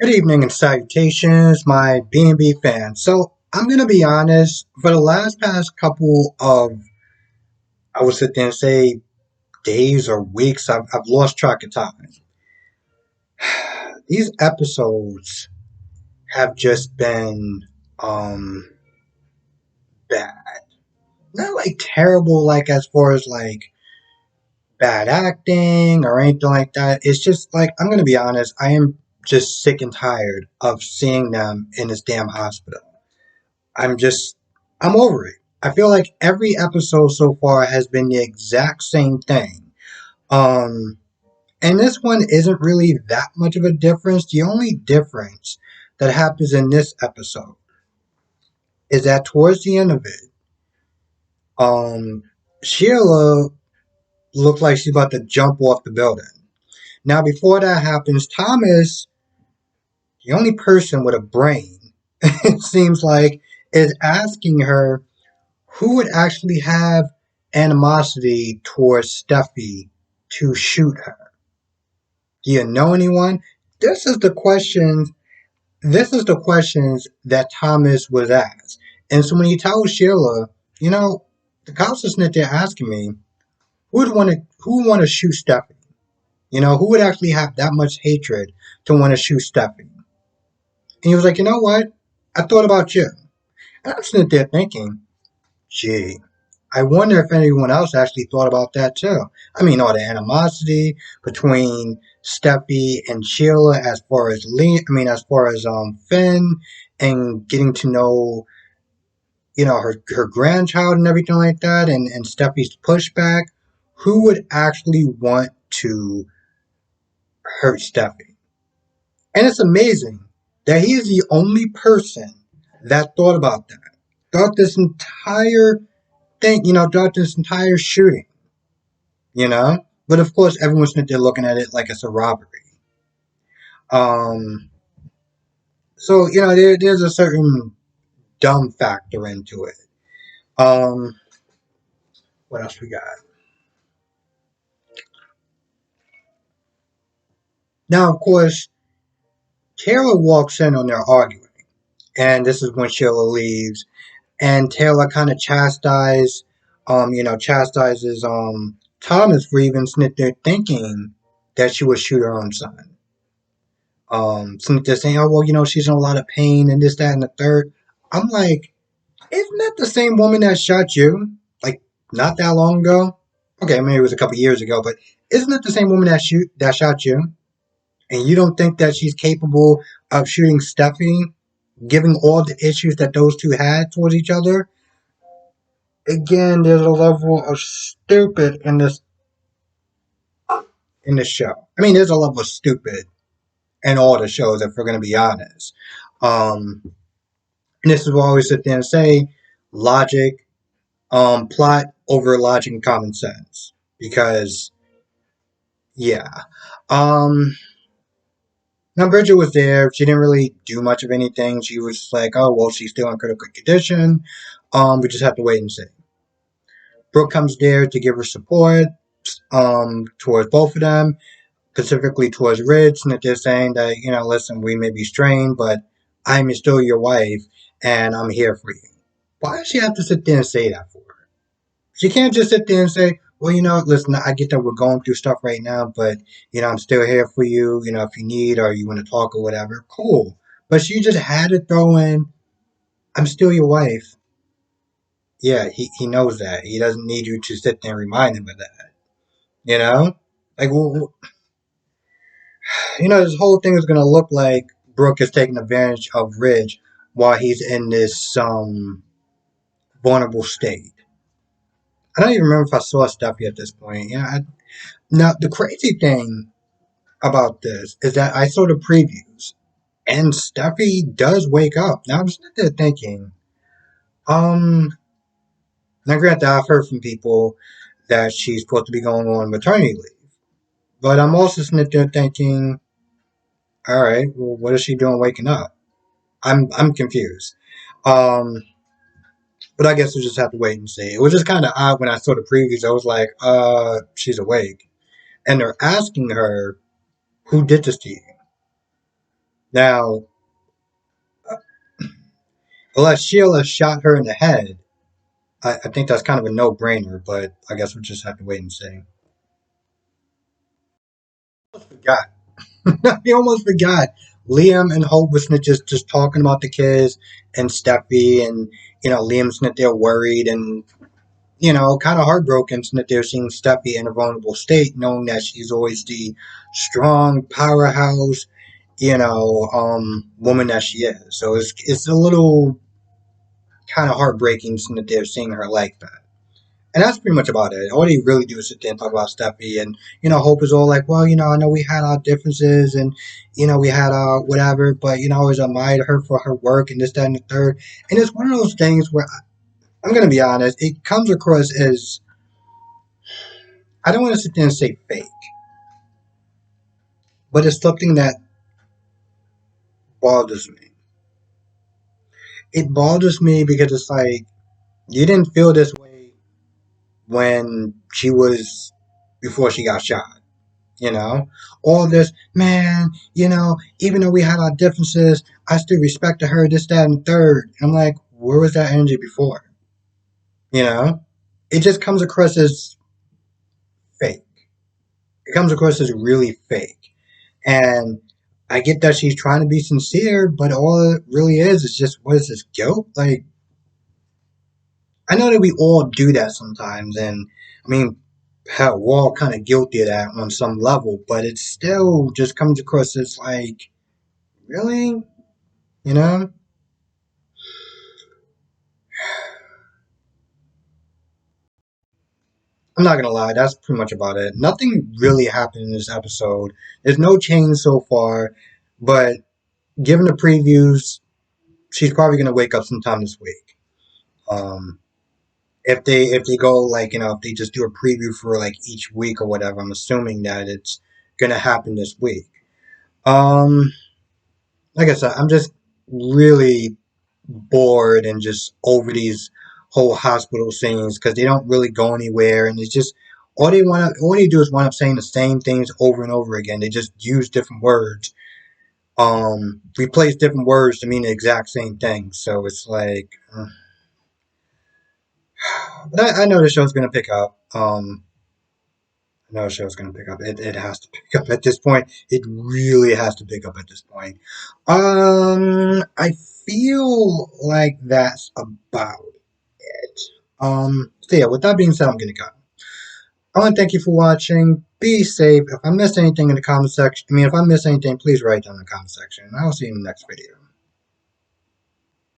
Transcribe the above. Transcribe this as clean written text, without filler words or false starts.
Good evening and salutations, my B&B fans. So I'm gonna be honest. For the last past couple of, I would sit there and say days or weeks, I've lost track of time. These episodes have just been um bad. Not like terrible, like as far as like bad acting or anything like that. It's just like I'm gonna be honest. I am just sick and tired of seeing them in this damn hospital. I'm just, I'm over it. I feel like every episode so far has been the exact same thing. Um, and this one isn't really that much of a difference. The only difference that happens in this episode is that towards the end of it, um, Sheila looks like she's about to jump off the building. Now, before that happens, Thomas, the only person with a brain, it seems like, is asking her who would actually have animosity towards Steffi to shoot her? Do you know anyone? This is the questions. This is the questions that Thomas was asked. And so when he tells Sheila, you know, the cops are sitting there asking me, who would want to shoot Steffi? You know, who would actually have that much hatred to want to shoot Steffi? And he was like, you know what? I thought about you. And I'm sitting there thinking, gee, I wonder if anyone else actually thought about that too. I mean, all the animosity between Steffi and Sheila as far as as far as Finn and getting to know, her grandchild and everything like that, and Steffi's pushback. Who would actually want to hurt Steffi? And it's amazing that he is the only person that thought about that. Thought this entire thing, throughout this entire shooting, you know? But of course, everyone's they're looking at it like it's a robbery. Um, so, there's a certain dumb factor into it. Um, what else we got? Now, of course, Taylor walks in on their arguing, and this is when Sheila leaves, and Taylor kind of chastises Thomas for even sitting there thinking that she would shoot her own son. Cynthia saying, "Oh well, she's in a lot of pain and this, that, and the third." I'm like, isn't that the same woman that shot you? Like not that long ago? Okay, maybe it was a couple years ago, but isn't it the same woman that shot you? And you don't think that she's capable of shooting Stephanie, given all the issues that those two had towards each other? Again, there's a level of stupid in this show. I mean, there's a level of stupid in all the shows, if we're gonna be honest. Um, And this is what I always sit there and say: logic, plot over logic and common sense. Because yeah, um, now Bridget was there. She didn't really do much of anything. She was like, "Oh well, she's still in critical condition. We just have to wait and see." Brooke comes there to give her support, towards both of them, specifically towards Rich, and that they're saying that, listen, we may be strained, but I'm still your wife, and I'm here for you. Why does she have to sit there and say that for? She can't just sit there and say, well, listen, I get that we're going through stuff right now, but, I'm still here for you, if you need or you want to talk or whatever, cool. But she just had to throw in, I'm still your wife. Yeah, he knows that. He doesn't need you to sit there and remind him of that. You know? Like, this whole thing is going to look like Brooke is taking advantage of Ridge while he's in this vulnerable state. I don't even remember if I saw Steffi at this point. Now, the crazy thing about this is that I saw the previews, and Steffi does wake up. Now I'm sitting there thinking, um, now granted, I've heard from people that she's supposed to be going on maternity leave, but I'm also sitting there thinking, all right, well, what is she doing waking up? I'm confused. Um, but I guess we'll just have to wait and see. It was just kind of odd when I saw the previews. I was like, she's awake, and they're asking her who did this to you. Now, unless Sheila shot her in the head, I think that's kind of a no-brainer. But I guess we'll just have to wait and see. I almost forgot. I almost forgot. Liam and Hope was just talking about the kids and Steffi, and Liam's that they're worried and kind of heartbroken that they're seeing Steffi in a vulnerable state, knowing that she's always the strong powerhouse, woman that she is. So it's a little kind of heartbreaking that they're seeing her like that. And that's pretty much about it. All they really do is sit there and talk about Steffi, and Hope is all like, well, I know we had our differences, and we had our whatever, but I always admired her for her work and this, that, and the third. And it's one of those things where I'm gonna be honest, it comes across as I don't want to sit there and say fake, but it's something that bothers me. It bothers me because it's like you didn't feel this way when she was before she got shot. You know, all this, man, even though we had our differences, I still respected her, this, that, and the third. I'm like, where was that energy before? You know, it just comes across as fake. It comes across as really fake. And I get that she's trying to be sincere, but all it really is just, what is this, guilt? Like, I know that we all do that sometimes. And I mean, hell, we're all kind of guilty of that on some level, but it still just comes across as like, really? You know? I'm not gonna lie, that's pretty much about it. Nothing really happened in this episode. There's no change so far, but given the previews, she's probably gonna wake up sometime this week. Um, if they go like if they just do a preview for like each week or whatever, I'm assuming that it's gonna happen this week. Um, like I said, I'm just really bored and just over these whole hospital scenes because they don't really go anywhere, and it's just all they do is wind up saying the same things over and over again. They just use different words, replace different words to mean the exact same thing. So it's like, but I know the show's gonna pick up. I know the show's gonna pick up. It has to pick up at this point. It really has to pick up at this point. I feel like that's about it. So yeah, with that being said, I'm gonna go. I want to thank you for watching. Be safe. If I missed anything in the comment section, if I missed anything, please write down in the comment section. And I'll see you in the next video.